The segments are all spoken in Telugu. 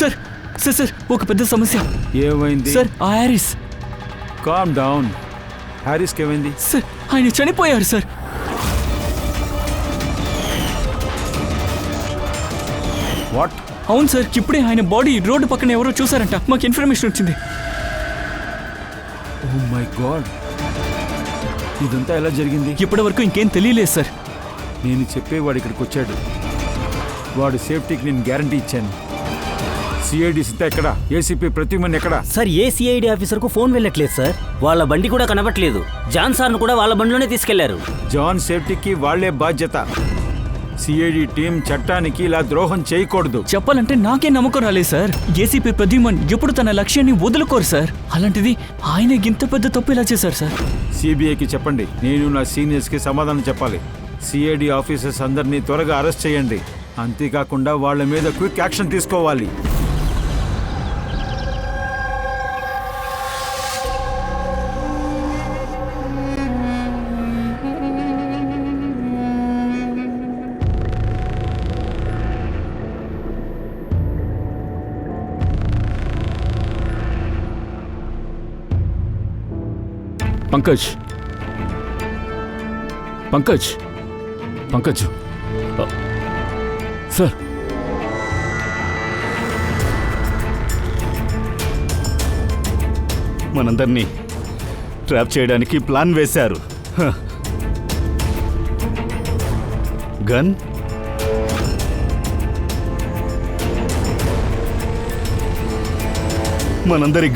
సార్ సార్ సార్ ఒక పెద్ద సమస్య. ఏమైంది సార్? ఆ హ్యారిస్. Calm down. హ్యారిస్కి ఏమైంది? సార్ ఆయన చనిపోయారు సార్. వాట్? అవును సార్, ఇప్పుడే ఆయన బాడీ రోడ్డు పక్కన ఎవరో చూసారంట. మాకు ఇన్ఫర్మేషన్ వచ్చింది. ఓ మై గాడ్, ఇదంతా ఎలా జరిగింది? ఇప్పటి వరకు ఇంకేం తెలియలేదు సార్. నేను చెప్పేవాడు ఇక్కడికి వచ్చాడు. వాడు సేఫ్టీకి నేను గ్యారంటీ ఇచ్చాను. సిఐడి సీత ఎక్కడ? ఏసీపీ ప్రతిమన్ ఎక్కడ? సార్ ఏ సిఐడి ఆఫీసర్కు ఫోన్ వెళ్ళట్లేదు సార్. వాళ్ళ బండి కూడా కనబట్లేదు. జాన్ సార్ను కూడా వాళ్ళ బండిలోనే తీసుకెళ్లారు. జాన్ సేఫ్టీకి వాళ్లే బాధ్యత. సిఐడి టీం చట్టానికి ఇలా ద్రోహం చేయకూడదు. చెప్పాలంటే నాకే నమ్మకం రాలేదు సార్. ఏసీపీ ప్రద్యుమన్ ఎప్పుడు తన లక్ష్యాన్ని వదులుకోరు సార్. అలాంటిది ఆయన ఇంత పెద్ద తప్పు ఇలా చేశారు సార్. సిబిఐకి చెప్పండి, నేను నా సీనియర్స్కి సమాధానం చెప్పాలి. సిఐడి ఆఫీసర్స్ అందరినీ త్వరగా అరెస్ట్ చేయండి. అంతేకాకుండా వాళ్ళ మీద క్విక్ యాక్షన్ తీసుకోవాలి. పంకజ్, పంకజ్, పంకజ్ సార్, మనందరినీ ట్రాప్ చేయడానికి ప్లాన్ వేశారు. గన్ మనందరి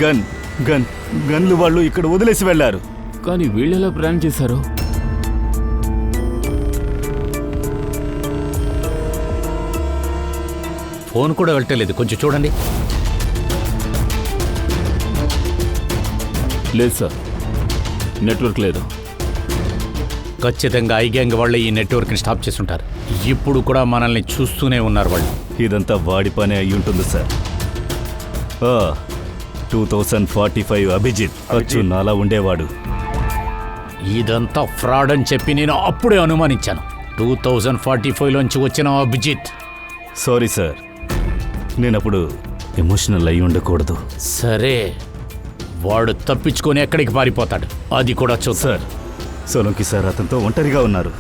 గన్లు వాళ్ళు ఇక్కడ వదిలేసి వెళ్లారు. కానీ వీళ్ళెలా ప్లాన్ చేశారు? ఫోన్ కూడా వెళ్ళలేదు, కొంచెం చూడండి. లేదు సార్, నెట్వర్క్ లేదు. ఖచ్చితంగా ఐ గ్యాంగ్ వాళ్ళే ఈ నెట్వర్క్ని స్టాప్ చేస్తుంటారు. ఇప్పుడు కూడా మనల్ని చూస్తూనే ఉన్నారు వాళ్ళు. ఇదంతా వాడి పని అయి ఉంటుంది సార్. 2045 అభిజిత్ అచ్చు నాలా ఉండేవాడు. ఇదంతా ఫ్రాడ్ అని చెప్పి నేను అప్పుడే అనుమానించాను. 2045లోంచి వచ్చిన అభిజిత్. సారీ సార్, నేనప్పుడు ఎమోషనల్ అయి ఉండకూడదు. సరే, వాడు తప్పించుకొని ఎక్కడికి పారిపోతాడు అది కూడా చూద్దాం. సార్, సోలంకి సార్ అతనితో ఒంటరిగా ఉన్నారు.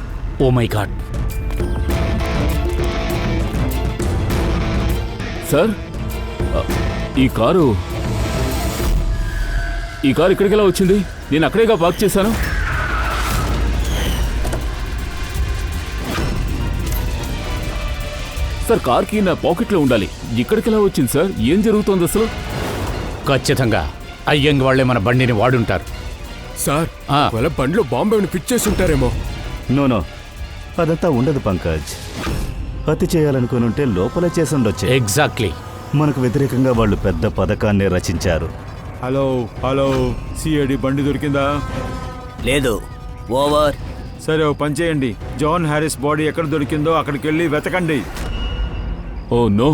Oh my god. సార్, ఈ కారు ఇక్కడికి ఎలా వచ్చింది? నేను అక్కడేగా పార్క్ చేశాను. సార్, కార్కి నా పాకెట్లో ఉండాలి. ఇక్కడికి ఎలా వచ్చింది సార్? ఏం జరుగుతోంది అసలు? ఖచ్చితంగా అయ్యంగ్ వాళ్లే మన బండిని వాడుంటారు. సార్, వాళ్ళ బండిలో బాంబేని ఫిట్ చేసి ఉంటారేమో. నో, అదంతా ఉండదు పంకజ్. హత్య చేయాలనుకునుంటే లోపల చేసుండొచ్చే. ఎగ్జాక్ట్లీ. మనకు వ్యతిరేకంగా వాళ్ళు పెద్ద పథకాన్ని రచించారు. హలో, సిఐడి బండి దొరికిందా? లేదు. ఓవర్. సరే, ఓ పని చేయండి. జాన్ హ్యారిస్ బాడీ ఎక్కడ దొరికిందో అక్కడికి వెళ్ళి వెతకండి. ఓ నో,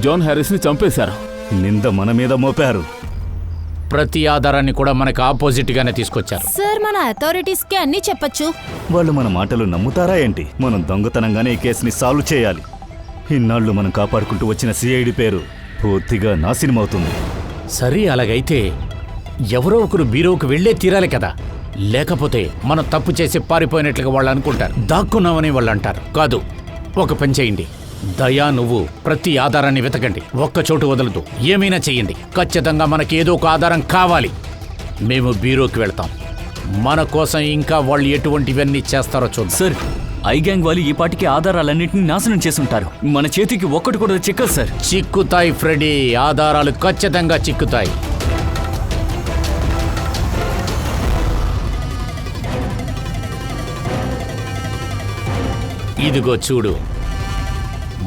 జాన్ హ్యారిస్ని చంపేశారు. నింద మన మీద మోపారు. ప్రతి ఆధారాన్ని కూడా మనకు ఆపోజిట్ గానే తీసుకొచ్చారు. సార్, మన అథారిటీస్ కి అన్ని చెప్పొచ్చు. వాళ్ళు మన మాటలు నమ్ముతారా ఏంటి? మనం దొంగతనంగానే ఈ కేసుని సాల్వ్ చేయాలి. ఇన్నాళ్ళు మనం కాపాడుకుంటూ వచ్చిన సిఐడి పేరు పూర్తిగా నాశనమవుతుంది. సరే, అలాగైతే ఎవరో ఒకరు బీరోకి వెళ్లే తీరాలి కదా. లేకపోతే మనం తప్పు చేసి పారిపోయినట్లుగా వాళ్ళు అనుకుంటారు. దాక్కున్నామని వాళ్ళు అంటారు. కాదు, ఒక పని చేయండి. దయా, నువ్వు ప్రతి ఆధారాన్ని వెతకండి. ఒక్క చోటు వదలదు. ఏమైనా చెయ్యండి. ఖచ్చితంగా మనకి ఏదో ఒక ఆధారం కావాలి. మేము బీరోకి వెళ్తాం. మన కోసం ఇంకా వాళ్ళు ఎటువంటివన్నీ చేస్తారో చూద్దాం. సార్, ఐ గ్యాంగ్ వాళ్ళు ఈ పాటికి ఆధారాలన్నింటినీ నాశనం చేసుంటారు. మన చేతికి ఒక్కటి కూడా చిక్కదు సార్. చిక్కుతాయి ఫ్రెడీ, ఆధారాలు ఖచ్చితంగా చిక్కుతాయి. ఇదిగో చూడు,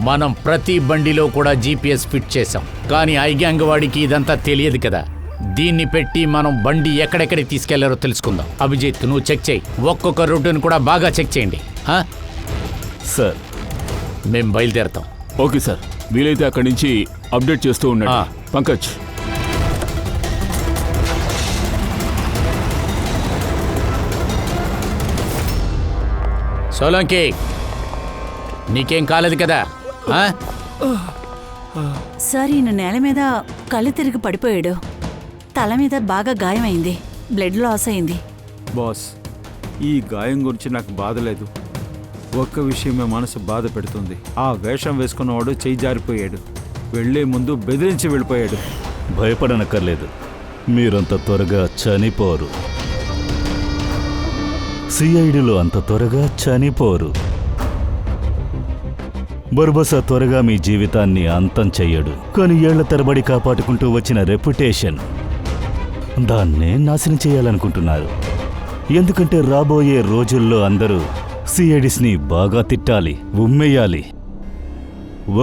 మనం ప్రతి బండిలో కూడా జీపీఎస్ ఫిట్ చేసాం. కానీ ఐ గ్యాంగ్ వాడికి ఇదంతా తెలియదు కదా. దీన్ని పెట్టి మనం బండి ఎక్కడెక్కడికి తీసుకెళ్లారో తెలుసుకుందాం. అభిజిత్, నువ్వు చెక్ చేయి. ఒక్కొక్క రూట్ను కూడా బాగా చెక్ చేయండి. సార్, మేం బయలుదేరతాం. ఓకే సార్, వీలైతే అక్కడి నుంచి అప్డేట్ చేస్తూ ఉన్నాడు. పంకజ్, సోలంకి, నీకేం కాలేదు కదా? సార్ ఈయన నేల మీద కళ్ళు తిరిగి పడిపోయాడు. తల మీద బాగా గాయమైంది. బ్లడ్ లాస్ అయింది. బాస్, ఈ గాయం గురించి నాకు బాధ లేదు. ఒక్క విషయమే మనసు బాధ పెడుతుంది. ఆ వేషం వేసుకున్నవాడు చెయ్యి జారిపోయాడు. వెళ్లే ముందు బెదిరించి వెళ్ళిపోయాడు. భయపడనక్కర్లేదు, మీరంత త్వరగా చనిపోరు. సిఐడిలో అంత త్వరగా చనిపోరు. బర్బసా త్వరగా మీ జీవితాన్ని అంతం చెయ్యడు. కానీ ఏళ్ల తరబడి కాపాడుకుంటూ వచ్చిన రెప్యుటేషన్, దాన్నే నాశనం చేయాలనుకుంటున్నారు. ఎందుకంటే రాబోయే రోజుల్లో అందరూ సిఐడిస్ని బాగా తిట్టాలి, ఉమ్మేయాలి.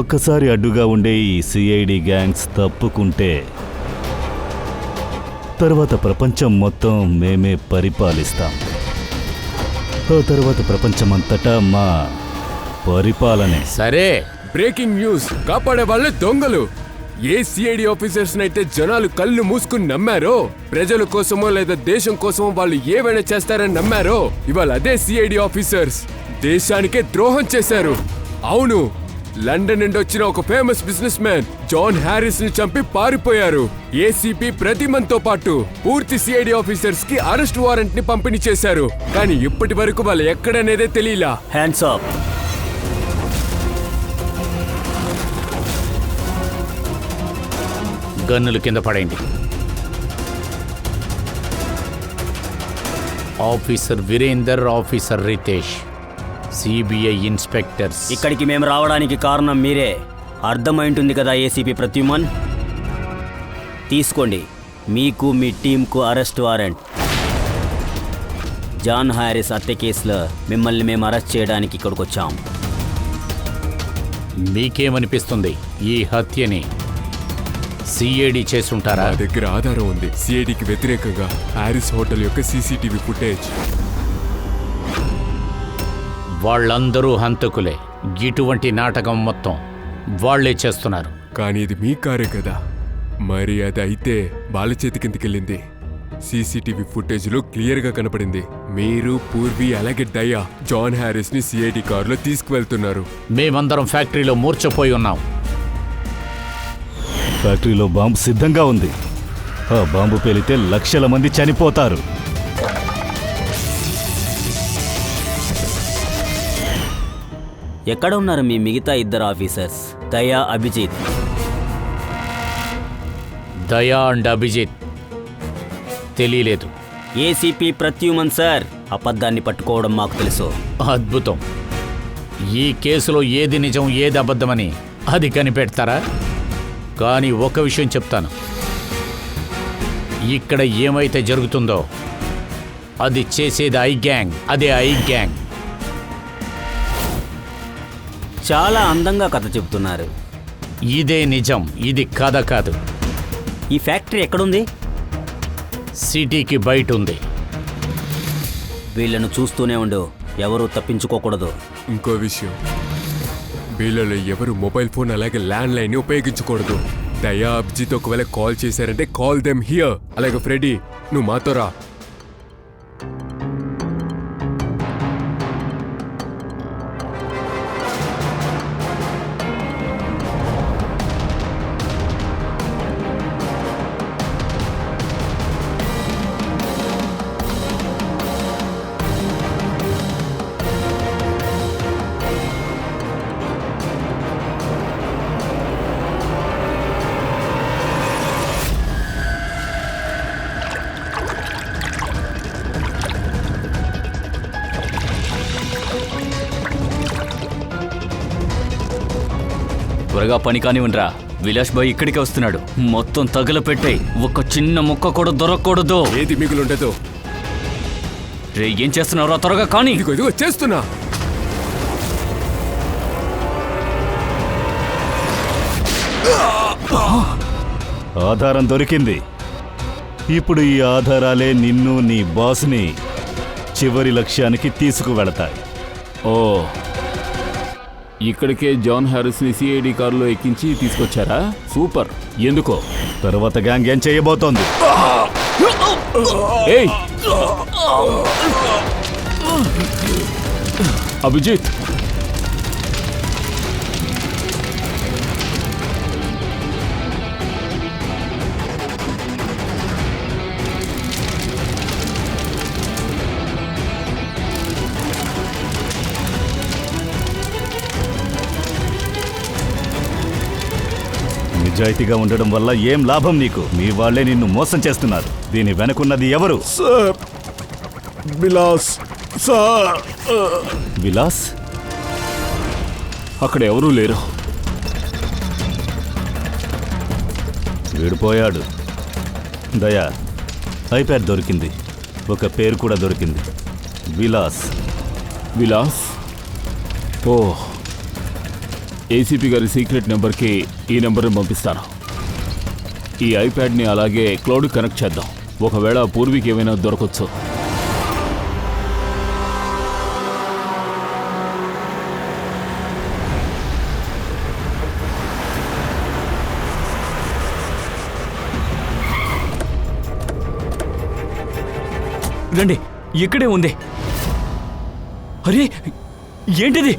ఒక్కసారి అడ్డుగా ఉండే ఈ సిఐడి గ్యాంగ్స్ తప్పుకుంటే తర్వాత ప్రపంచం మొత్తం మేమే పరిపాలిస్తాం. ఆ తర్వాత ప్రపంచమంతటా మా పరిపాలనే. సరే, బ్రేకింగ్ న్యూస్. కాపాడే వాళ్ళే దొంగలు. ఏ సిఐడి ఆఫీసర్స్ నైతే జనాలు కళ్ళు మూసుకుని నమ్మారో, ప్రజల కోసమో లేదా దేశం కోసమో వాళ్ళు ఏమైనా చేస్తారని నమ్మారో, ఇవాళ అదే సిఐడి ఆఫీసర్స్ దేశానికే ద్రోహం చేశారు. అవును, లండన్ నుండి వచ్చిన ఒక famous businessman John Harris ని చంపి పారిపోయారు. ఏసీపీ ప్రతిమన్ తో పాటు పూర్తి సిఐడి ఆఫీసర్స్ కి అరెస్ట్ వారెంట్ ని పంపిణీ చేశారు. కానీ ఇప్పటి వరకు వాళ్ళు ఎక్కడనేదే తెలియలా. Hands up. గన్నులు కింద పడేయండి. Officer Virender, officer Ritesh, CBI inspectors. ఇక్కడికి మేము రావడానికి కారణం మీరే. అర్థమైంటుంది కదా ఏసీపీ ప్రత్యుమన్? తీసుకోండి, మీకు మీ టీంకు అరెస్ట్ వారెంట్. జాన్ హ్యారిస్ హత్య కేసులో మిమ్మల్ని మేము అరెస్ట్ చేయడానికి ఇక్కడికి వచ్చాం. మీకేమనిపిస్తుంది? ఈ హత్యని సిఐడి చేసుంటారా? మా దగ్గర ఆధారం ఉంది. సిఐడికి వ్యతిరేకంగా హారిస్ హోటల్ యొక్క సీసీటీవీ ఫుటేజ్. వాళ్ళందరూ హంతకులే. ఇటువంటి నాటకం మొత్తం వాళ్లే చేస్తున్నారు. కానీ ఇది మీ కారే కదా, మరి అది అయితే బాల చేతి కిందకెళ్ళింది. సీసీటీవీ ఫుటేజ్ లో క్లియర్ గా కనపడింది. మీరు, పూర్వి అలాగే దయా జాన్ హ్యారిస్ ని సిఐడి కారులో తీసుకువెళ్తున్నారు. మేమందరం ఫ్యాక్టరీలో మూర్చపోయి ఉన్నాం. ఫ్యాక్టరీలో బాంబు సిద్ధంగా ఉంది. ఆ బాంబు పేలితే లక్షల మంది చనిపోతారు. ఎక్కడ ఉన్నారు మీ మిగతా ఇద్దరు ఆఫీసర్స్, దయా, అభిజిత్? దయా అండ్ అభిజిత్ తెలియలేదు. ఏసీపీ ప్రత్యుమన్ సార్, అబద్ధాన్ని పట్టుకోవడం మాకు తెలుసు. అద్భుతం. ఈ కేసులో ఏది నిజం ఏది అబద్ధమని అది కనిపెడతారా? కానీ ఒక విషయం చెప్తాను, ఇక్కడ ఏమైతే జరుగుతుందో అది చేసేది ఐ గ్యాంగ్. అదే ఐ గ్యాంగ్. చాలా అందంగా కథ చెబుతున్నారు. ఇదే నిజం, ఇది కథ కాదు. ఈ ఫ్యాక్టరీ ఎక్కడుంది? సిటీకి బయట ఉంది. వీళ్ళను చూస్తూనే ఉండు, ఎవరూ తప్పించుకోకూడదు. ఇంకో విషయం, వీళ్ళలో ఎవరు మొబైల్ ఫోన్ అలాగే ల్యాండ్ లైన్ ని ఉపయోగించకూడదు. దయా, అభిజిత్ ఒకవేళ కాల్ చేశారంటే కాల్ దెమ్ హియర్. అలాగే ఫ్రెడీ, నువ్వు మాతో రా. త్వరగా పని కానివ్వండిరా. విలాస్ బాయ్ ఇక్కడికే వస్తున్నాడు. మొత్తం తగలపెట్టాయి. ఒక చిన్న ముక్క కూడా దొరకకూడదు. ఏది మిగులుండదు. రే, ఏం చేస్తున్నావురా? త్వరగా కానీ. ఇదిగో ఇదిగో చేస్తున్నా. ఆధారం దొరికింది. ఇప్పుడు ఈ ఆధారాలే నిన్ను, నీ బాస్ని చివరి లక్ష్యానికి తీసుకువెళతాయి. ఓ, ఇక్కడికే జాన్ హ్యారిస్ ని సిఐడి కారులో ఎక్కించి తీసుకొచ్చారా? సూపర్. ఎందుకో? తర్వాత గ్యాంగ్ ఏం చేయబోతోంది? ఏయ్ అభిజిత్, నిజాయితీగా ఉండడం వల్ల ఏం లాభం నీకు? మీ వాళ్ళే నిన్ను మోసం చేస్తున్నారు. దీని వెనకున్నది ఎవరు? Sir, Vilas sir. విలాస్? అక్కడ ఎవరూ లేరు. విడిపోయాడు. దయా, ఐప్యాడ్ దొరికింది. ఒక పేరు కూడా దొరికింది, విలాస్. విలాస్? ఓ, ఏసీపీ గారి సీక్రెట్ నెంబర్కి ఈ నెంబర్ని పంపిస్తాను. ఈ ఐప్యాడ్ని అలాగే క్లౌడ్ కనెక్ట్ చేద్దాం. ఒకవేళ పూర్వీకి ఏమైనా దొరకొచ్చు. రండి, ఇక్కడే ఉంది. అరే ఏంటిది?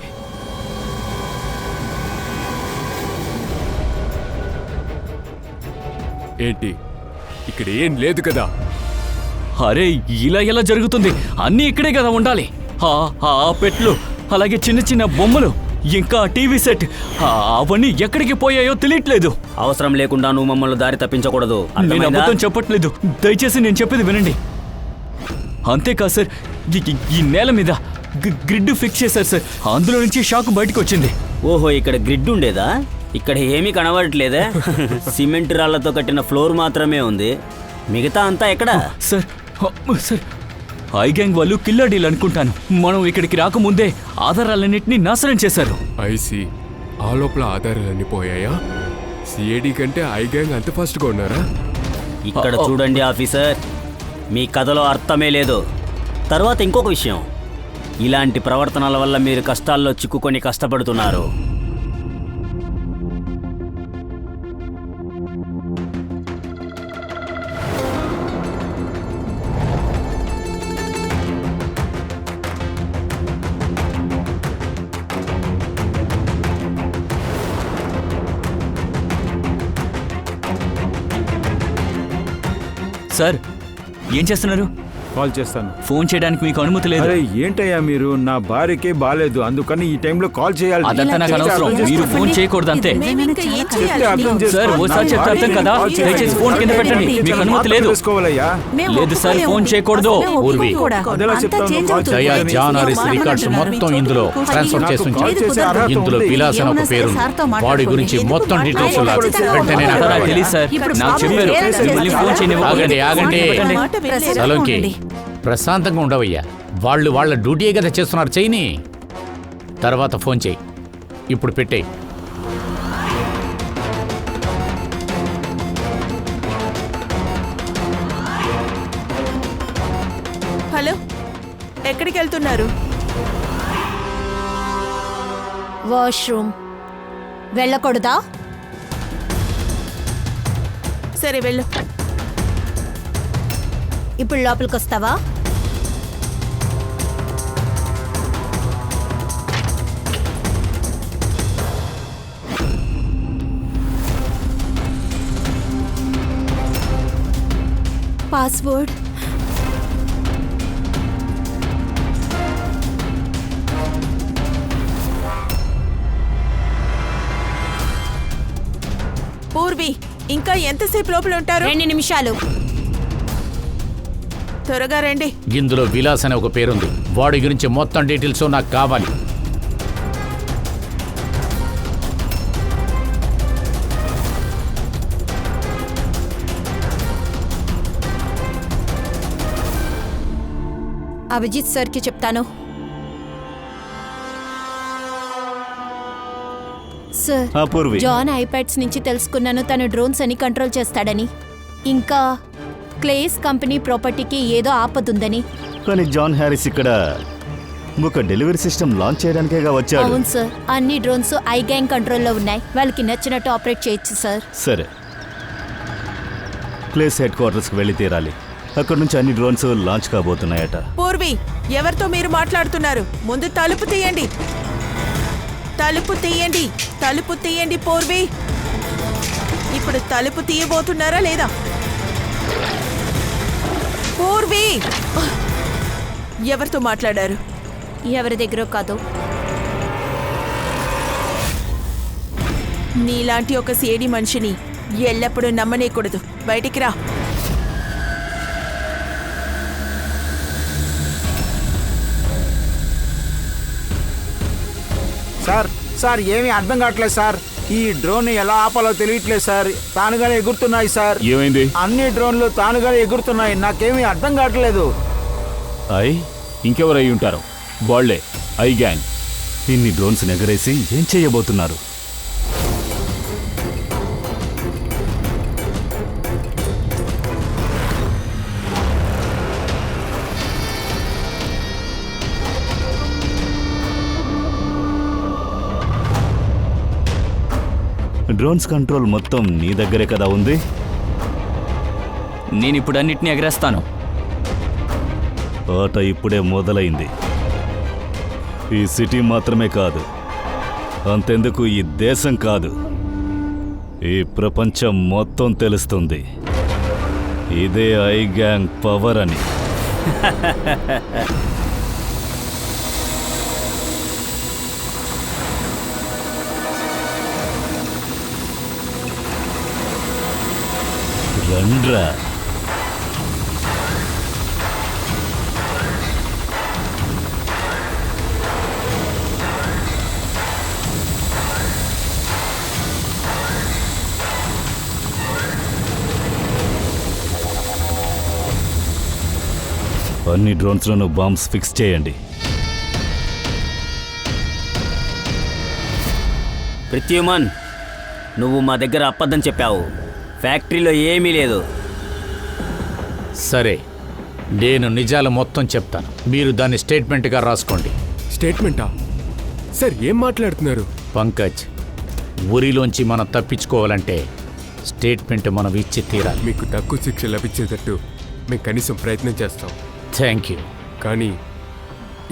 ఏంటి, ఇక్కడ ఏం లేదు కదా? అరే ఇలా ఎలా జరుగుతుంది? అన్నీ ఇక్కడే కదా ఉండాలి. ఆ పెట్లు, అలాగే చిన్న చిన్న బొమ్మలు, ఇంకా టీవీ సెట్, అవన్నీ ఎక్కడికి పోయాయో తెలియట్లేదు. అవసరం లేకుండా నువ్వు మమ్మల్ని దారి తప్పించకూడదు. నేను అర్థమైందా? అబద్ధం చెప్పట్లేదు, దయచేసి నేను చెప్పేది వినండి. అంతేకాదు సార్, ఈ నేల మీద గ్రిడ్ ఫిక్స్ చేశారు సార్. అందులో నుంచి షాక్ బయటకు వచ్చింది. ఓహో, ఇక్కడ గ్రిడ్ ఉండేదా? ఇక్కడ ఏమీ కనబడట్లేదా? సిమెంట్ రాళ్లతో కట్టిన ఫ్లోర్ మాత్రమే ఉంది. మిగతా అంతా ఎక్కడ? సార్ సార్, ఐ గ్యాంగ్ వాళ్ళు కిల్లర్ అనుకుంటాను. మనం ఇక్కడికి రాకముందే ఆధారాలన్నింటినీ నాశనం చేశారు. ఐసి, ఆ లోపల ఆధారాలన్నీ పోయాయా? సిఐడి కంటే ఐ గ్యాంగ్ అంత ఫాస్ట్గా ఉన్నారా? ఇక్కడ చూడండి ఆఫీసర్, మీ కథలో అర్థమే లేదు. తర్వాత ఇంకొక విషయం, ఇలాంటి ప్రవర్తనల వల్ల మీరు కష్టాల్లో చిక్కుకొని కష్టపడుతున్నారు. సార్, ఏం చేస్తున్నారు? కాల్ చేస్తాను. ఫోన్ చేయడానికి మీకు అనుమతి లేదు. అరే ఏంటయ్యా మీరు? నా భార్యకే బాలేదు, అందుకని ఈ టైంలో కాల్ చేయాలి. అదంతా నాకు అనవసరం. మీరు ఫోన్ చేయకూడదు అంతే. చెప్తే అర్థం చేసుకో. సార్, ఓసారి చెప్తే అర్థం కదా. దయచేసి ఫోన్ కింద పెట్టండి, మీకు అనుమతి లేదు. చేసుకోవాలయ్యా. లేదు సార్, ఫోన్ చేయకూడదు. పూర్వి, అదెలా చెప్తాను? దయా జాన్ ఆర్ఎస్ రికార్డ్స్ మొత్తం ఇందులో ట్రాన్స్ఫర్ చేసి ఉంచారు. ఇందులో విలాస్ అని ఒక పేరు, వాడి గురించి మొత్తం డీటెయిల్స్ వెంటనే నాకు నాకు కావాలి. తెలియదు సార్, నాకు చెప్పారు. మిమ్మల్ని ఫోన్ చేయనివ్వకండి. ఆగండి. సలోంకి, ప్రశాంతంగా ఉండవయ్యా. వాళ్ళు వాళ్ళ డ్యూటీయే కదా చేస్తున్నారు, చేయని. తర్వాత ఫోన్ చేయి. ఇప్పుడు పెట్టేయి. హలో, ఎక్కడికి వెళ్తున్నారు? వాష్రూమ్. వెళ్ళకూడదా? సరే వెళ్ళు. ఇప్పుడు లోపలికి వస్తావా? పాస్వర్డ్. పూర్వి, ఇంకా ఎంతసేపు లోపల ఉంటారు? 2 నిమిషాలు. త్వరగా రండి. ఇందులో విలాస్ అనే ఒక పేరుంది, వాడి గురించి మొత్తం డీటెయిల్స్ నాకు కావాలి. అభిజిత్ సార్కి చెప్తాను. సార్, పూర్వి, జాన్ ఐప్యాడ్స్ నుంచి తెలుసుకున్నాను తను డ్రోన్స్ అని కంట్రోల్ చేస్తాడని, ఇంకా క్లేస్ కంపెనీ ప్రాపర్టీకి ఏదో ఆపదుందని. కానీ జాన్ హ్యారిస్ ఇక్కడ ఒక డెలివరీ సిస్టమ్ లాంచ్ చేయడానికేగా వచ్చాడు. అవును సార్, అన్ని డ్రోన్స్ ఐ గ్యాంగ్ కంట్రోల్లో ఉన్నాయి. వాళ్ళకి నచ్చినట్టు ఆపరేట్ చేయొచ్చు సార్. సరే, క్లేస్ హెడ్ క్వార్టర్స్కి వెళ్ళి తీరాలి. అక్కడ నుంచి అన్ని డ్రోన్స్ లాంచ్ కాబోతున్నాయట. పూర్వి, ఎవరితో మీరు మాట్లాడుతున్నారు? ముందు తలుపు తీయండి. తలుపు తీయండి, తలుపు తీయండి పూర్వి. ఇప్పుడు తలుపు తీయబోతున్నారా లేదా? పూర్వి, ఎవరితో మాట్లాడారు? ఎవరి దగ్గర కాదు. నీలాంటి ఒక సిఐడి మనిషిని ఎల్లప్పుడూ నమ్మనేకూడదు. బయటికి రా. సార్ ఏమీ అర్థం కావట్లేదు సార్. ఈ డ్రోన్ ఎలా ఆపాలో తెలియట్లేదు సార్. తానుగానే ఎగురుతున్నాయి సార్. ఏమైంది? అన్ని డ్రోన్లు తానుగానే ఎగురుతున్నాయి. నాకేమీ అర్థం కావట్లేదు. ఇంకెవరు అయి ఉంటారు? వాళ్లే ఐ గ్యాంగ్. ఇన్ని డ్రోన్స్ ఎగరేసి ఏం చేయబోతున్నారు? డ్రోన్స్ కంట్రోల్ మొత్తం నీ దగ్గరే కదా ఉంది. నేనిప్పుడు అన్నిటినీ ఎగరేస్తాను. ఆట ఇప్పుడే మొదలైంది. ఈ సిటీ మాత్రమే కాదు, అంతెందుకు ఈ దేశం కాదు, ఈ ప్రపంచం మొత్తం తెలుస్తుంది ఇదే ఐ గ్యాంగ్ పవర్ అని. రండ్రా. అన్ని డ్రోన్స్లను బాంబ్స్ ఫిక్స్ చేయండి. ప్రత్యుమన్, నువ్వు మా దగ్గర అబద్ధం చెప్పావు. ఫ్యాక్టరీలో ఏమీ లేదు. సరే, నేను నిజాలు మొత్తం చెప్తాను. మీరు దాన్ని స్టేట్మెంట్గా రాసుకోండి. స్టేట్మెంటా? సార్ ఏం మాట్లాడుతున్నారు? పంకజ్, ఊరిలోంచి మనం తప్పించుకోవాలంటే స్టేట్మెంట్ మనం ఇచ్చి తీరాలి. మీకు తక్కువ శిక్ష లభించేటట్టు మేము కనీసం ప్రయత్నం చేస్తాం. Thank you. కానీ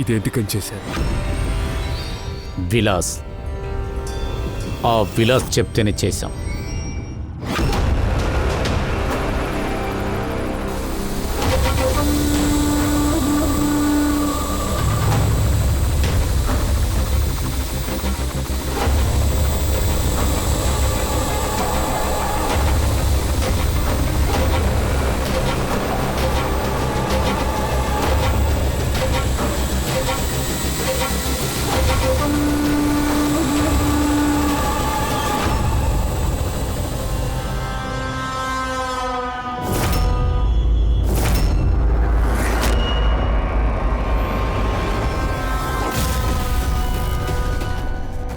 ఇది ఎందుకని చేశారు? విలాస్, ఆ విలాస్ చెప్తేనే చేశాం.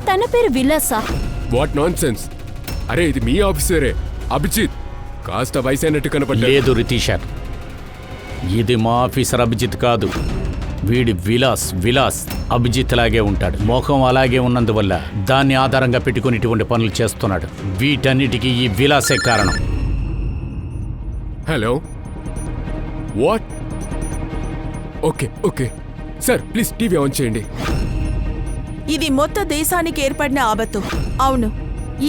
తన పేరు విలాసా? What non sense! అరే ఇది మీ ఆఫీసరే అభిజిత్. కాస్త వయసైనట్టు కనపడ్డాడు. లేదు రితీషర్, ఇది మా ఆఫీసర్ అభిజిత్ కాదు. వీడి విలాస్ అభిజిత్ లాగే ఉంటాడు. ముఖం అలాగే ఉన్నందువల్ల దాన్ని ఆధారంగా పెట్టుకుని ఇటువంటి పనులు చేస్తున్నాడు. వీటన్నిటికీ ఈ విలాసే కారణం. Hello, what? Okay sir, please TV on చేయండి. ఇది మొత్తం దేశానికి ఏర్పడిన ఆపత్తు. అవును,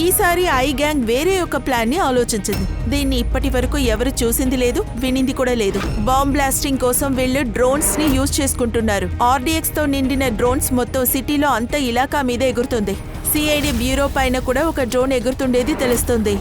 ఈసారి ఐ గ్యాంగ్ వేరే ఒక ప్లాన్ ని ఆలోచించింది. దీన్ని ఇప్పటి వరకు ఎవరు చూసింది లేదు, వినింది కూడా లేదు. బాంబ్ బ్లాస్టింగ్ కోసం వీళ్ళు డ్రోన్స్ ని యూజ్ చేసుకుంటున్నారు. ఆర్డీఎక్స్ తో నిండిన డ్రోన్స్ మొత్తం సిటీలో అంతా ఇలాకా మీద ఎగురుతుంది. సిఐడి బ్యూరో పైన కూడా ఒక డ్రోన్ ఎగురుతుండేది తెలుస్తుంది.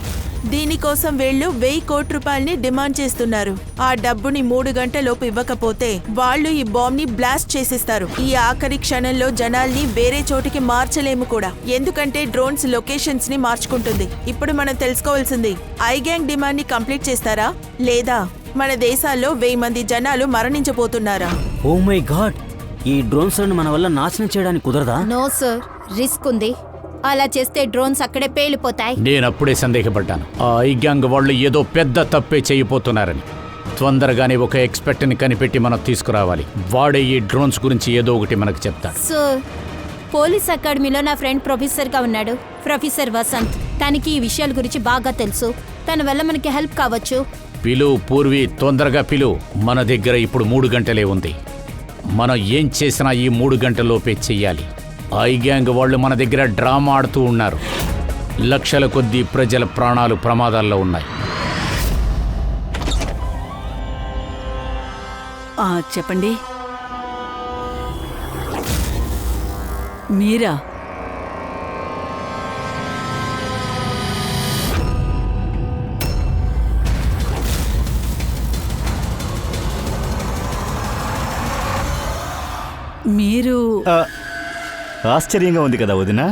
దీనికోసం వీళ్ళు 1000 కోట్ల రూపాయల్ని డిమాండ్ చేస్తున్నారు. ఆ డబ్బుని 3 గంటలలోపు ఇవ్వకపోతే వాళ్ళు ఈ బాంబ్ ని బ్లాస్ట్ చేసేస్తారు. ఈ ఆఖరి క్షణంలో జనాల్ని వేరే చోటికి మార్చలేము కూడా, ఎందుకంటే డ్రోన్స్ లొకేషన్స్ ని మార్చుకుంటుంది. ఇప్పుడు మనం తెలుసుకోవాల్సింది, ఐ గ్యాంగ్ డిమాండ్ ని కంప్లీట్ చేస్తారా లేదా మన దేశాల్లో 1000 మంది జనాలు మరణించబోతున్నారా? ఓ మై గాడ్, ఈ డ్రోన్స్ మన వల్ల నాశనం చేయడానికి కుదరదా? నో సార్, రిస్క్ ఉంది. అలా చేస్తే డ్రోన్స్ అక్కడే పేలిపోతాయి. నేను అప్పుడే సందేహపడ్డాను. ఆ ఐ గ్యాంగ్ వాళ్ళు ఏదో పెద్ద తప్పే చేయబోతున్నారని. తొందరగానే ఒక ఎక్స్పర్ట్ని కనిపెట్టి మనం తీసుకురావాలి. వాడే ఈ డ్రోన్స్ గురించి ఏదో ఒకటి మనకు చెప్తాడు. సార్, పోలీస్ అకాడమీలో నా ఫ్రెండ్ ప్రొఫెసర్గా ఉన్నాడు, ప్రొఫెసర్ వసంత్. తనకి ఈ విషయాల గురించి బాగా తెలుసు. తన వల్ల మనకి హెల్ప్ కావచ్చు. పిలు పూర్వి, తొందరగా పిలు. మన దగ్గర ఇప్పుడు 3 గంటలే ఉంది. మనం ఏం చేసినా ఈ 3 గంటల్లోపే చెయ్యాలి. ఐ గ్యాంగ్ వాళ్ళు మన దగ్గర డ్రామా ఆడుతూ ఉన్నారు. లక్షల కొద్దీ ప్రజల ప్రాణాలు ప్రమాదాల్లో ఉన్నాయి. చెప్పండి. మీరా? మీరు ఆశ్చర్యంగా ఉంది కదా వదినా?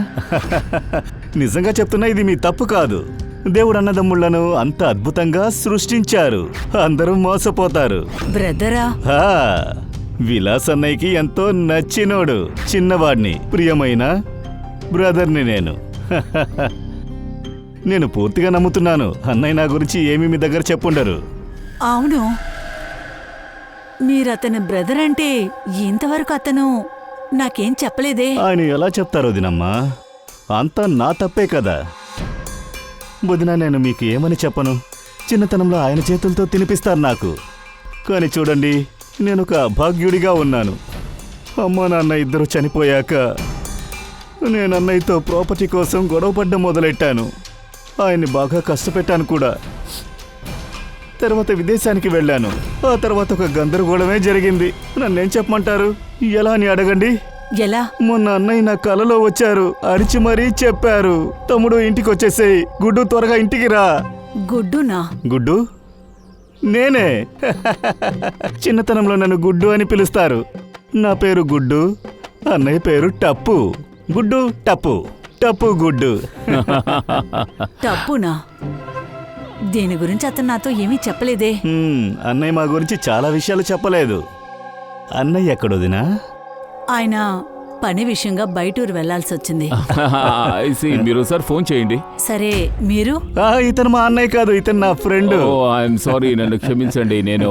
నిజంగా చెప్తున్నా, ఇది మీ తప్పు కాదు. దేవుడు అన్నదమ్ముళ్లను అంత అద్భుతంగా సృష్టించారు. అందరూ మోసపోతారు. బ్రదరా? ఆ, విలాస్ అన్నయ్యకి ఎంతో నచ్చినోడు, చిన్నవాడిని, ప్రియమైన బ్రదర్ని నేను. నేను పూర్తిగా నమ్ముతున్నాను అన్నయ్య నా గురించి ఏమీ మీ దగ్గర చెప్పుండరు. అవును, మీరు అతని బ్రదర్ అంటే ఇంతవరకు అతను నాకేం చెప్పలేదే. ఆయన ఎలా చెప్తారో వదినమ్మా? అంతా నా తప్పే కదా. వదినా, నేను మీకు ఏమని చెప్పను? చిన్నతనంలో ఆయన చేతులతో తినిపిస్తారు నాకు. కానీ చూడండి, నేను ఒక అభాగ్యుడిగా ఉన్నాను. అమ్మ నాన్న ఇద్దరు చనిపోయాక నేను అన్నయ్యతో ప్రాపర్టీ కోసం గొడవపడ్డం మొదలెట్టాను. ఆయన్ని బాగా కష్టపెట్టాను కూడా. తర్వాత విదేశానికి వెళ్ళాను. ఆ తర్వాత ఒక గందరగోళమే జరిగింది. నన్నేం చెప్పమంటారు? ఎలా అని అడగండి. ఎలా? మొన్న అన్నయ్య నా కలలో వచ్చారు, అరిచి మరీ చెప్పారు, తమ్ముడు ఇంటికి వచ్చేసేయ్, గుడ్డు త్వరగా ఇంటికి రా. గుడ్డునా? గుడ్డు నేనే. చిన్నతనంలో నన్ను గుడ్డు అని పిలుస్తారు. నా పేరు గుడ్డు, అన్నయ్య పేరు టప్పు. గుడ్డు టప్పు, టప్పు గుడ్డు. తప్పునా? దీని గురించి అతను నాతో ఏమీ చెప్పలేదే. అన్నయ్య మా గురించి చాలా విషయాలు చెప్పలేదు. అన్నయ్య ఎక్కడొదినా? ఆయన పని విషయంగా బయటూరు వెళ్లాల్సి వచ్చింది. మీరు ఒకసారి ఫోన్ చేయండి. సరే, మీరు? ఇతను మా అన్నయ్య కాదు, ఇతను నా ఫ్రెండ్. ఐఎమ్ సారీ, నన్ను క్షమించండి. నేను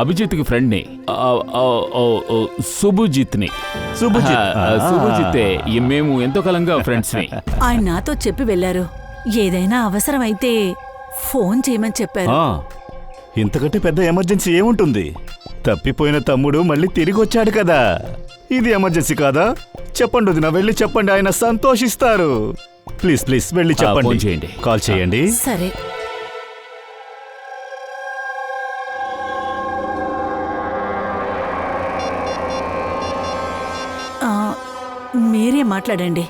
అభిజిత్కి ఫ్రెండ్ని, సుభుజిత్ని. సుభుజితే. మేము ఎంతో కాలంగా ఫ్రెండ్స్ని. ఆయన నాతో చెప్పి వెళ్లారు, ఏదైనా అవసరమైతే ఫోన్ చేయమని చెప్పారు. ఇంతకంటే పెద్ద ఎమర్జెన్సీ ఏముంటుంది? తప్పిపోయిన తమ్ముడు మళ్ళీ తిరిగి వచ్చాడు కదా. ఇది ఎమర్జెన్సీ కాదా? చెప్పండి వదినా, వెళ్ళి చెప్పండి, ఆయన సంతోషిస్తారు. ప్లీజ్ ప్లీజ్ వెళ్ళి చెప్పండి. ఫోన్ చేయండి, కాల్ చేయండి. సరే. మీరే మాట్లాడండి.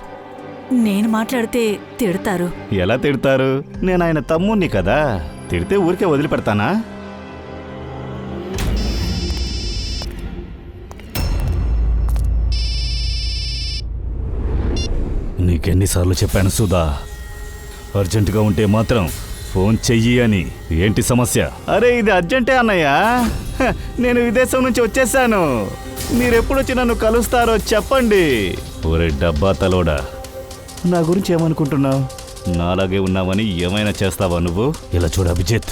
నేను మాట్లాడితే తిడతారు. ఎలా తిడతారు? నేను ఆయన తమ్ముణ్ణి కదా. తిడితే ఊరికే వదిలిపెడతానా? నీకెన్నిసార్లు చెప్పాను సుధా, అర్జెంటుగా ఉంటే మాత్రం ఫోన్ చెయ్యి అని. ఏంటి సమస్య? అరే, ఇది అర్జెంటే అన్నయ్య. నేను విదేశం నుంచి వచ్చేసాను. మీరెప్పుడొచ్చి నన్ను కలుస్తారో చెప్పండి. ఒరే డబ్బా తలోడా, నా గురించి ఏమనుకుంటున్నావు? నాలాగే ఉన్నావని ఏమైనా చేస్తావా నువ్వు? ఇలా చూడు అభిజిత్,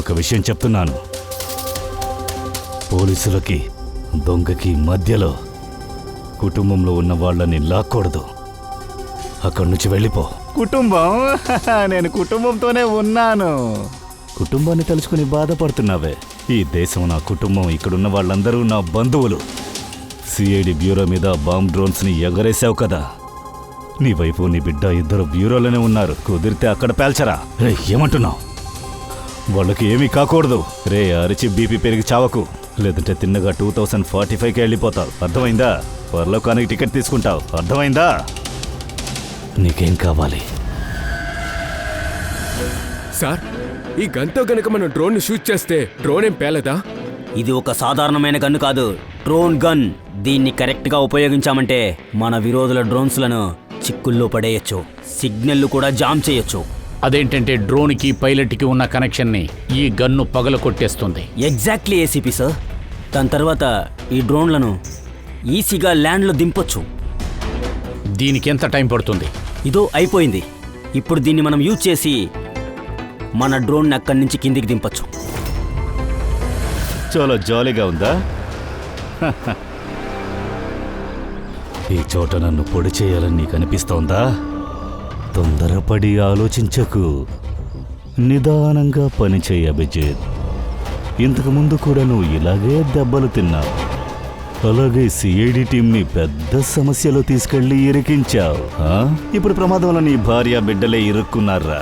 ఒక విషయం చెప్తున్నాను. పోలీసులకి దొంగకి మధ్యలో కుటుంబంలో ఉన్న వాళ్ళని లాక్కూడదు. అక్కడి నుంచి వెళ్ళిపో. కుటుంబం? నేను కుటుంబంతోనే ఉన్నాను. కుటుంబాన్ని తలుచుకుని బాధపడుతున్నావే. ఈ దేశం నా కుటుంబం, ఇక్కడున్న వాళ్ళందరూ నా బంధువులు. సిఐడి బ్యూరో మీద బాంబ్ డ్రోన్స్ని ఎగరేసావు కదా. నీ వైపు నీ బిడ్డ ఇద్దరు బ్యూరోలోనే ఉన్నారు. కుదిరితే అక్కడ పేల్చరా. రే, ఏమంటున్నావు? వాళ్ళకి ఏమీ కాకూడదు. రే, అరిచి బీపీ పెరిగి చావకు, లేదంటే తిన్నగా 2045కి వెళ్ళిపోతావు. అర్థమైందా? పరలోకానికి టికెట్ తీసుకుంటావు. అర్థమైందా? నీకేం కావాలి? సార్, ఈ గన్తో గనక మనం డ్రోన్ షూట్ చేస్తే డ్రోన్ ఏం పేలదా? ఇది ఒక సాధారణమైన గన్ను కాదు, డ్రోన్ గన్. దీన్ని కరెక్ట్గా ఉపయోగించామంటే మన విరోధుల డ్రోన్స్లను చిక్కుల్లో పడేయచ్చు, సిగ్నల్లు కూడా జామ్ చేయొచ్చు. అదేంటంటే డ్రోన్కి పైలట్కి ఉన్న కనెక్షన్ని ఈ గన్ను పగల కొట్టేస్తుంది. Exactly ACP sir. దాని తర్వాత ఈ డ్రోన్లను ఈజీగా ల్యాండ్లో దింపొచ్చు. దీనికి ఎంత టైం పడుతుంది? ఇదో అయిపోయింది. ఇప్పుడు దీన్ని మనం యూజ్ చేసి మన డ్రోన్ని అక్కడి నుంచి కిందికి దింపొచ్చు. చాలా జాలీగా ఉందా? ఈ చోట నన్ను పొడి చేయాలని నీకు అనిపిస్తోందా? తొందరపడి ఆలోచించకు, నిదానంగా పనిచేయ అభిజిత్. ఇంతకుముందు కూడా నువ్వు ఇలాగే దెబ్బలు తిన్నావు. అలాగే సిఐడి టీంని పెద్ద సమస్యలో తీసుకెళ్లి ఇరికించావు. ఇప్పుడు ప్రమాదంలో నీ భార్య బిడ్డలే ఇరుక్కున్నారా?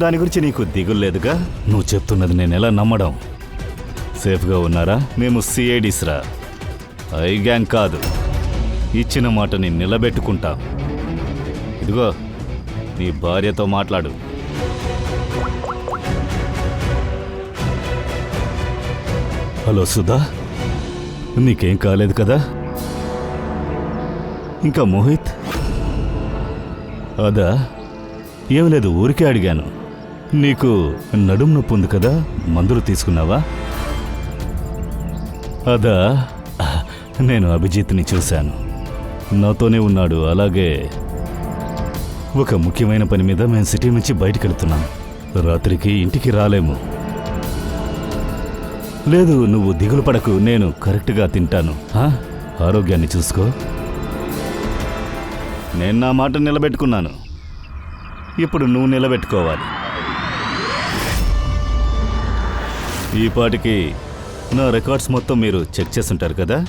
దాని గురించి నీకు దిగుల్లేదుగా? నువ్వు చెప్తున్నది నేను ఎలా నమ్మడం? సేఫ్గా ఉన్నారా? మేము సిఐడిస్ రా, ఐ గ్యాంగ్ కాదు. ఇచ్చిన మాటని నిలబెట్టుకుంటాం. ఇదిగో, నీ భార్యతో మాట్లాడు. హలో సుధా, నీకేం కాలేదు కదా? ఇంకా మోహిత్? అదా, ఏం లేదు, ఊరికే అడిగాను. నీకు నడుము నొప్పి ఉంది కదా, మందులు తీసుకున్నావా? అదా, నేను అభిజిత్ని చూశాను, నాతోనే ఉన్నాడు. అలాగే ఒక ముఖ్యమైన పని మీద మేము సిటీ నుంచి బయటికి వెళ్తున్నాం. రాత్రికి ఇంటికి రాలేము. లేదు, నువ్వు దిగులు పడకు, నేను కరెక్ట్గా తింటాను. ఆరోగ్యాన్ని చూసుకో. నేను నా మాట నిలబెట్టుకున్నాను, ఇప్పుడు నువ్వు నిలబెట్టుకోవాలి. ఈ పాటికి నా రికార్డ్స్ మొత్తం మీరు చెక్ చేసుంటారు కదా.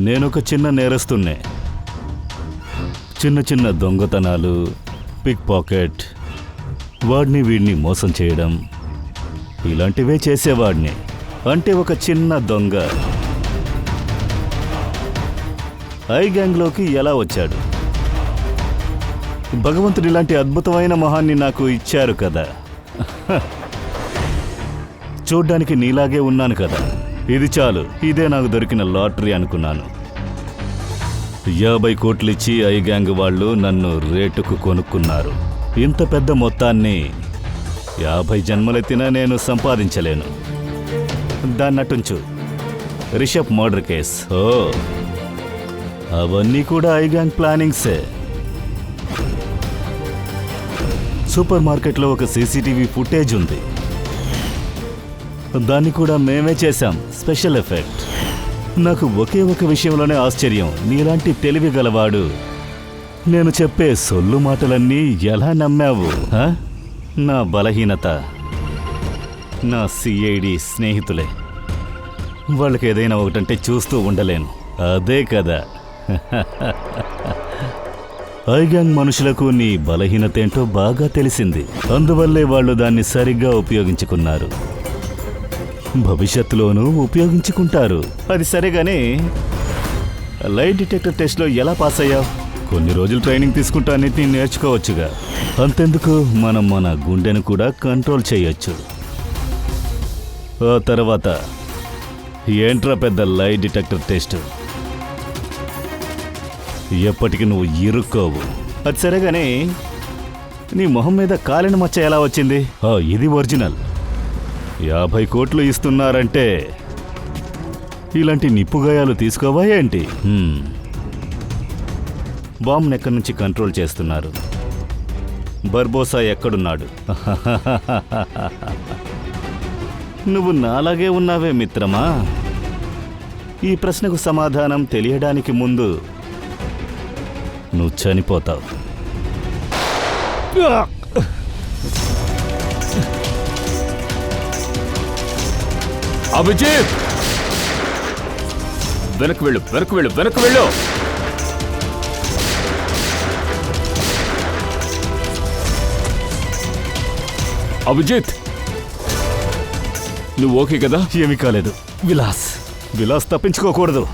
నేను ఒక చిన్న నేరస్తున్నే. చిన్న చిన్న దొంగతనాలు, పిక్ పాకెట్, వాడిని వీడిని మోసం చేయడం, ఇలాంటివే చేసేవాడిని. అంటే ఒక చిన్న దొంగ ఐ గ్యాంగ్లోకి ఎలా వచ్చాడు? భగవంతుడు ఇలాంటి అద్భుతమైన మొహాన్ని నాకు ఇచ్చారు కదా. చూడ్డానికి నీలాగే ఉన్నాను కదా, ఇది చాలు, ఇదే నాకు దొరికిన లాటరీ అనుకున్నాను. 50 కోట్లు ఇచ్చి ఐ గ్యాంగ్ వాళ్ళు నన్ను రేటుకు కొనుక్కున్నారు. ఇంత పెద్ద మొత్తాన్ని 50 జన్మలెత్తినా నేను సంపాదించలేను. దాన్నట్టుంచు. రిషబ్ మర్డర్ కేస్, అవన్నీ కూడా ఐ గ్యాంగ్ ప్లానింగ్సే. సూపర్ మార్కెట్లో ఒక సీసీటీవీ ఫుటేజ్ ఉంది, దాన్ని కూడా మేమే చేశాం, స్పెషల్ ఎఫెక్ట్. నాకు ఒకే ఒక విషయంలోనే ఆశ్చర్యం, నీలాంటి తెలివి గలవాడు నేను చెప్పే సొల్లు మాటలన్నీ ఎలా నమ్మావు? నా బలహీనత నా సిఐడి స్నేహితులే. వాళ్ళకి ఏదైనా ఒకటంటే చూస్తూ ఉండలేను, అదే కదా. ఐ గ్యాంగ్ మనుషులకు నీ బలహీనత ఏంటో బాగా తెలిసింది, అందువల్లే వాళ్ళు దాన్ని సరిగ్గా ఉపయోగించుకున్నారు, భవిష్యత్తులోనూ ఉపయోగించుకుంటారు. అది సరేగానే లైట్ డిటెక్టర్ టెస్ట్లో ఎలా పాస్ అయ్యావు? కొన్ని రోజులు ట్రైనింగ్ తీసుకుంటా అన్నిటినీ నేర్చుకోవచ్చుగా. అంతెందుకు, మనం మన గుండెను కూడా కంట్రోల్ చేయొచ్చు. ఆ తర్వాత ఏంట్రా పెద్ద లైట్ డిటెక్టర్ టెస్ట్, ఎప్పటికీ నువ్వు ఇరుక్కోవు. అది సరేగానే నీ మొహం మీద కాలిన మచ్చ ఎలా వచ్చింది? ఇది ఒరిజినల్. 50 కోట్లు ఇస్తున్నారంటే ఇలాంటి నిప్పుగాయాలు తీసుకోవా ఏంటి? బాంబును ఎక్కడి నుంచి కంట్రోల్ చేస్తున్నారు? బర్బోసా ఎక్కడున్నాడు? నువ్వు నాలాగే ఉన్నావే మిత్రమా. ఈ ప్రశ్నకు సమాధానం తెలియడానికి ముందు నువ్వు చనిపోతావు. అభిజిత్, వెనక్కి వెళ్ళు, వెనక్కి వెళ్ళు, వెనక్కి వెళ్ళు. అభిజిత్, నువ్వు ఓకే కదా? ఏమీ కాలేదు. విలాస్ తప్పించుకోకూడదు.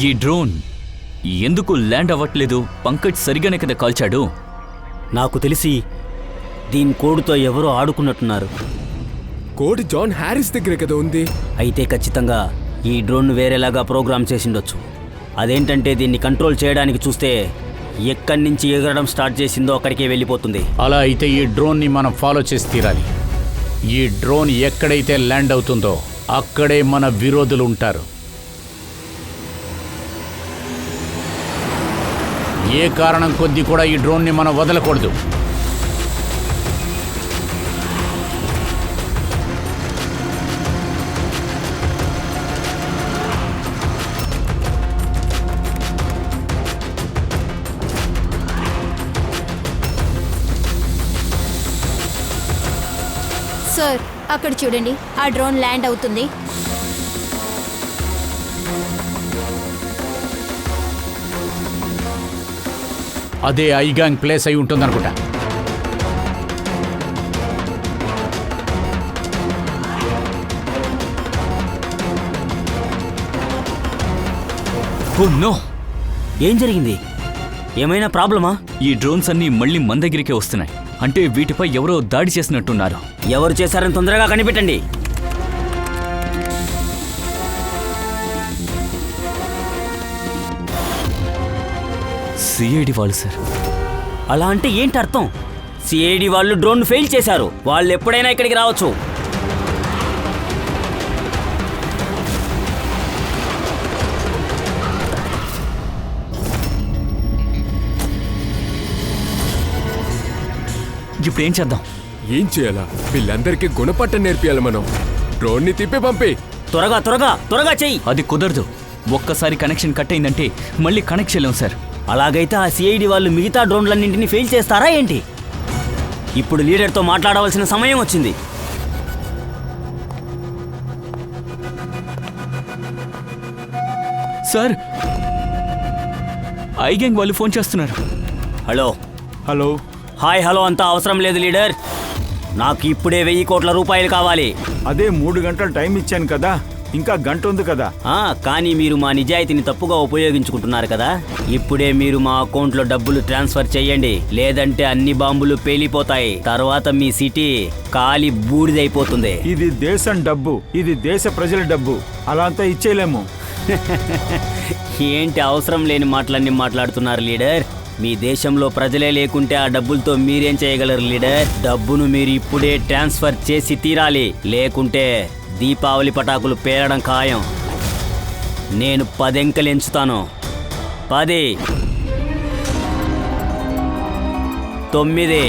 ఈ డ్రోన్ ఎందుకు ల్యాండ్ అవ్వట్లేదు? పంకజ్ సరిగానే కదా కాల్చాడు. నాకు తెలిసి దీని కోడ్తో ఎవరో ఆడుకున్నట్టున్నారు. కోడ్ జాన్ హ్యారిస్ దగ్గరే కదా ఉంది. అయితే ఖచ్చితంగా ఈ డ్రోన్ వేరేలాగా ప్రోగ్రామ్ చేసిండొచ్చు. అదేంటంటే దీన్ని కంట్రోల్ చేయడానికి చూస్తే ఎక్కడి నుంచి ఎగరడం స్టార్ట్ చేసిందో అక్కడికే వెళ్ళిపోతుంది. అలా అయితే ఈ డ్రోన్ని మనం ఫాలో చేసి తీరాలి. ఈ డ్రోన్ ఎక్కడైతే ల్యాండ్ అవుతుందో అక్కడే మన విరోధులు ఉంటారు. ఏ కారణం కొద్దీ కూడా ఈ డ్రోన్ని మనం వదలకూడదు. సార్, అక్కడ చూడండి, ఆ డ్రోన్ ల్యాండ్ అవుతుంది. అదే ఐ గ్యాంగ్ ప్లేస్ అయి ఉంటుందనుకుంటా. Oh no! ఏం జరిగింది? ఏమైనా ప్రాబ్లమా? ఈ డ్రోన్స్ అన్నీ మళ్ళీ మన దగ్గరికే వస్తున్నాయి. అంటే వీటిపై ఎవరో దాడి చేసినట్టున్నారు. ఎవరు చేశారని తొందరగా కనిపెట్టండి. సిఐడి వాళ్ళు సార్. అలా అంటే ఏంటి అర్థం? సిఐడి వాళ్ళు డ్రోన్ ఫెయిల్ చేశారు. వాళ్ళు ఎప్పుడైనా ఇక్కడికి రావచ్చు. ఇప్పుడు ఏం చేద్దాం? ఏం చేయాలా? వీళ్ళందరికీ గుణపట్టం నేర్పియాలి మనం. డ్రోన్ని తిప్పి పంపి. త్వరగా త్వరగా త్వరగా చెయ్యి. అది కుదరదు. ఒక్కసారి కనెక్షన్ కట్ అయిందంటే మళ్ళీ కనెక్ట్ చేయలేం సార్. అలాగైతే ఆ సిఐడి వాళ్ళు మిగతా డ్రోన్లన్నింటినీ ఫెయిల్ చేస్తారా ఏంటి? ఇప్పుడు లీడర్తో మాట్లాడవలసిన సమయం వచ్చింది. సార్, ఐ గ్యాంగ్ వాళ్ళు ఫోన్ చేస్తున్నారు. Hello hello. హాయ్ హలో అంతా అవసరం లేదు లీడర్. నాకు ఇప్పుడే 1000 కోట్ల రూపాయలు కావాలి. అదే 3 గంటలు టైం ఇచ్చాను కదా, ఇంకా గంట ఉంది కదా. కానీ మీరు మా నిజాయితీని తప్పుగా ఉపయోగించుకుంటున్నారు కదా. ఇప్పుడే మీరు మా అకౌంట్లో డబ్బులు ట్రాన్స్ఫర్ చేయండి, లేదంటే అన్ని బాంబులు పేలిపోతాయి. తర్వాత మీ సిటీ కాలి బూడిదైపోతుంది. ఇది దేశం డబ్బు, ఇది దేశ ప్రజల డబ్బు, అలా అంతా ఇచ్చేయలేము. ఏంటి అవసరం లేని మాటలన్నీ మాట్లాడుతున్నారు లీడర్? మీ దేశంలో ప్రజలే లేకుంటే ఆ డబ్బులతో మీరేం చేయగలరు లీడర్? డబ్బును మీరు ఇప్పుడే ట్రాన్స్ఫర్ చేసి తీరాలి, లేకుంటే దీపావళి పటాకులు పేలడం ఖాయం. నేను 10 అంకెలు ఎంచుతాను. 10, 9,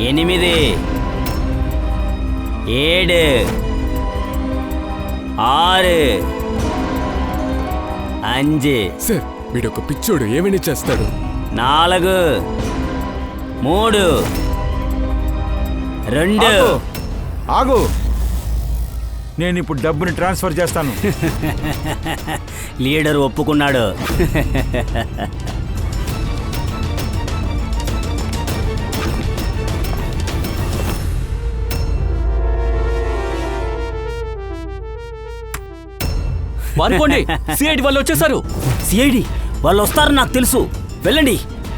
8, 7, 6, 5. సార్, వీడొక పిచ్చోడు, ఏమైనా చేస్తాడు. 4, 3, 2. ఆగు, నేను ఇప్పుడు డబ్బుని ట్రాన్స్ఫర్ చేస్తాను. లీడర్ ఒప్పుకున్నాడు. పారిపోండి, సిఐడి వాళ్ళు వచ్చేసారు. సిఐడి వాళ్ళు వస్తారని నాకు తెలుసు. వెళ్ళండి,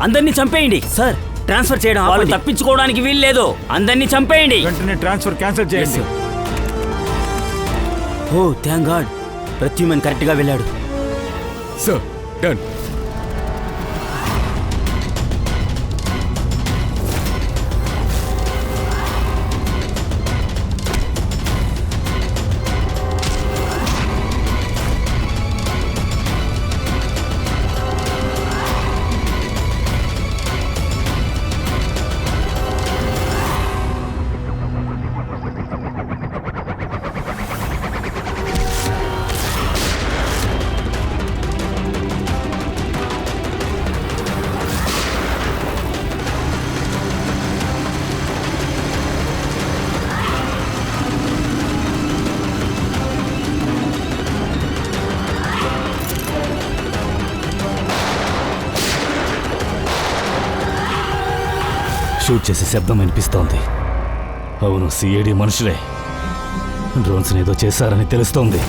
అందరినీ చంపేయండి. సార్, ట్రాన్స్ఫర్ చేయడం వాళ్ళు తప్పించుకోవడానికి వీలు లేదు. అందరినీ చంపేయండి. వెంటనే ట్రాన్స్ఫర్ క్యాన్సిల్ చేయండి. ఓ థ్యాంక్ గాడ్, ప్రత్యుమన్ కరెక్ట్గా వెళ్ళాడు. Sir, done. షూట్ చేసే శబ్దం వినిపిస్తోంది. అవును, సిఐడి మనుషులే. డ్రోన్స్ ఏదో చేశారని తెలుస్తోంది.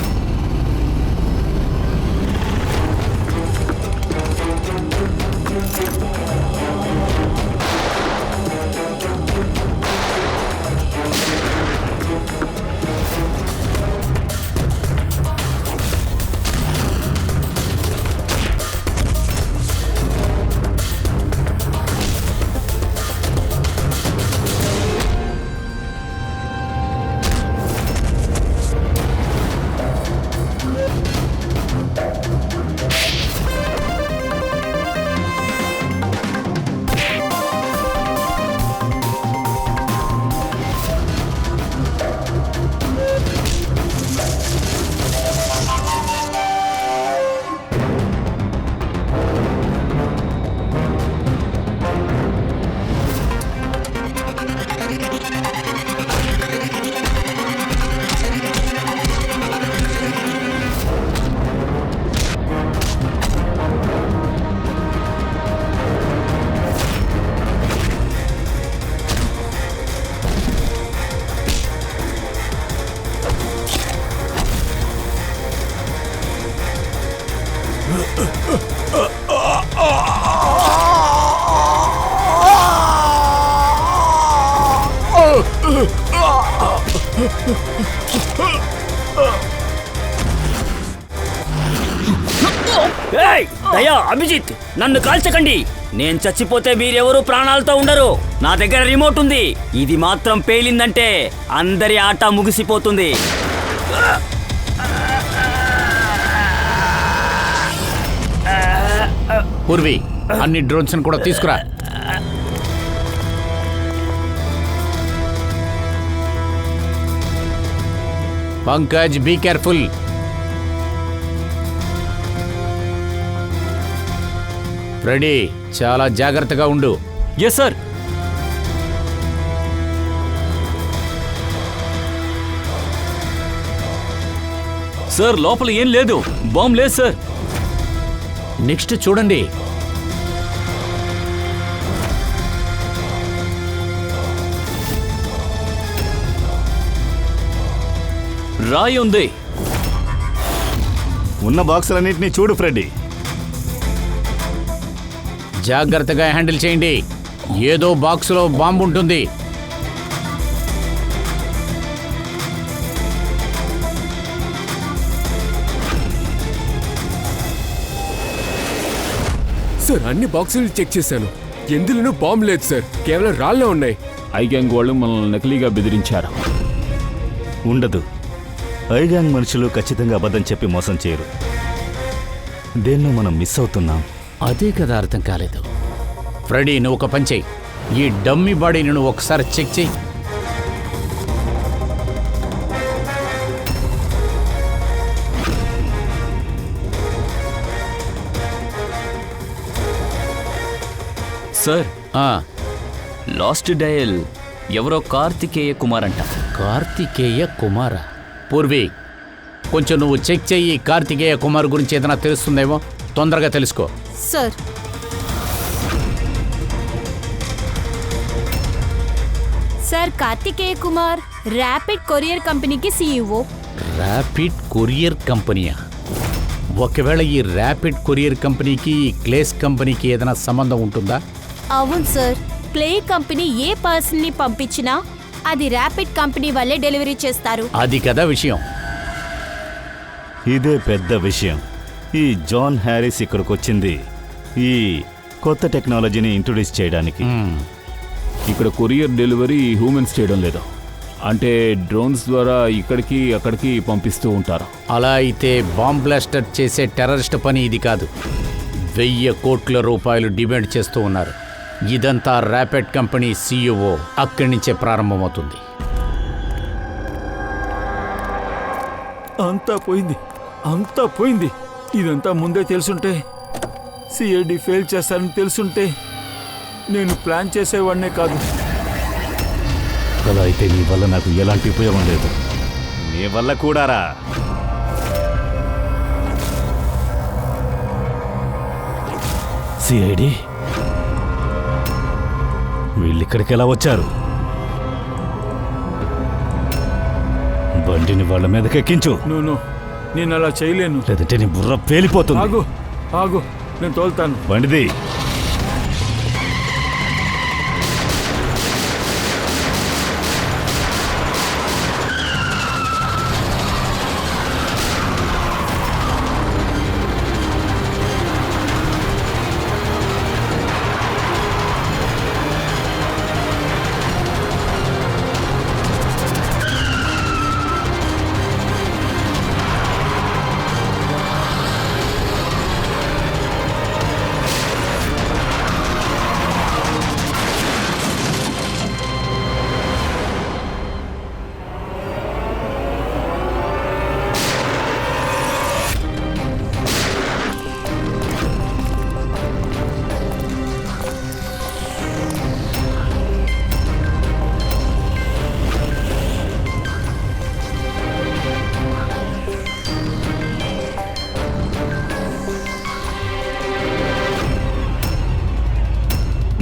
ఏయ్, దయా, అభిజిత్, నన్ను కాల్చకండి. నేను చచ్చిపోతే మీరెవరూ ప్రాణాలతో ఉండరు. నా దగ్గర రిమోట్ ఉంది. ఇది మాత్రం పేలిందంటే అందరి ఆట ముగిసిపోతుంది. పూర్వి, అన్ని డ్రోన్స్ కూడా తీసుకురా. Pankaj, be careful. రెడీ, చాలా జాగ్రత్తగా ఉండు. Yes sir. సార్ లోపల ఏం లేదు, బాంబు లేదు సార్. నెక్స్ట్ చూడండి. రాయి ఉంది. ఉన్న బాక్సులన్నింటినీ చూడు ఫ్రెడ్డీ. జాగ్రత్తగా హ్యాండిల్ చేయండి. ఏదో బాక్సులో బాంబు ఉంటుంది. సార్, అన్ని బాక్సులు చెక్ చేశాను. ఎందులోనూ బాంబు లేదు సార్, కేవలం రాళ్ళే ఉన్నాయి. ఐ గ్యాంగ్ వాళ్ళు మనల్ని నకిలీగా బెదిరించారు. ఉండదు. ఐగాంగ్ మనుషులు ఖచ్చితంగా అబద్ధం చెప్పి మోసం చేయరు. దేన్నో మనం మిస్ అవుతున్నాం. అదే కదా అర్థం కాలేదు. ఫ్రెడీ, నువ్వు ఒక పని చెయ్యి. ఈ డమ్మీ బాడీని నువ్వు ఒకసారి చెక్ చెయ్యి. సార్, ఆ, లాస్ట్ డయల్ ఎవరో కార్తికేయ కుమార్ అంట. కార్తికేయ కుమార. పూర్వి, కొంచెం నువ్వు చెక్ చెయ్యి. కార్తికేయ కుమార్ గురించి ఏదైనా తెలుస్తుందేమో, తొందరగా తెలుసుకో. Sir, sir Karthikeya Kumar rapid courier కంపెనీకి సీఈఓ. ర్యాపిడ్ కొరియర్ కంపెనీయా? ఒకవేళ ఈ ర్యాపిడ్ కొరియర్ కంపెనీకి ఈ క్లేస్ కంపెనీకి ఏదైనా సంబంధం ఉంటుందా? అవును సార్. క్లే కంపెనీ ఏ పర్సన్ ని పంపించినా అది ర్యాపిడ్ కంపెనీ వాళ్ళే డెలివరీ చేస్తారు. అది కదా విషయం. ఇదే పెద్ద విషయం. ఈ జాన్ హ్యారిస్ ఇక్కడికి వచ్చింది ఈ కొత్త టెక్నాలజీని ఇంట్రొడ్యూస్ చేయడానికి. ఇక్కడ కొరియర్ డెలివరీ హ్యూమన్స్ చేయడం లేదు. అంటే డ్రోన్స్ ద్వారా ఇక్కడికి అక్కడికి పంపిస్తూ ఉంటారు. అలా అయితే బాంబ్ బ్లాస్టర్ చేసే టెర్రరిస్ట్ పని ఇది కాదు. 1000 కోట్ల రూపాయలు డిమాండ్ చేస్తూ ఉన్నారు. ఇదంతా ర్యాపిడ్ కంపెనీ సీఈఓ అక్కడి నుంచే ప్రారంభమవుతుంది. అంతా పోయింది, అంతా పోయింది. ఇదంతా ముందే తెలుసుంటే, సిఐడి ఫెయిల్ చేస్తారని తెలుసుంటే నేను ప్లాన్ చేసేవాడినే కాదు. అలా అయితే నీ వల్ల నాకు ఎలాంటి ఉపయోగం లేదు. నీ వల్ల కూడారా? సిఐడి వీళ్ళిక్కడికి ఎలా వచ్చారు? బండిని వాళ్ళ మీదకి ఎక్కించు. నువ్వు నేను అలా చేయలేను. లేదంటే నీ బుర్ర పేలిపోతుంది. ఆగు ఆగు, నేను తోలుతాను. బండిది.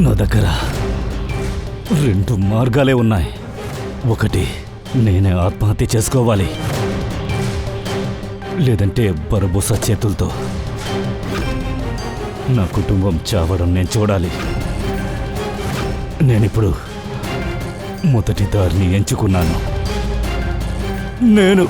నా దగ్గర 2 మార్గాలే ఉన్నాయి. ఒకటి, నేనే ఆత్మహత్య చేసుకోవాలి. లేదంటే బరబోసా చేతులతో నా కుటుంబం చావడం నేను చూడాలి. నేనిప్పుడు మొదటి దారిని ఎంచుకున్నాను. నేను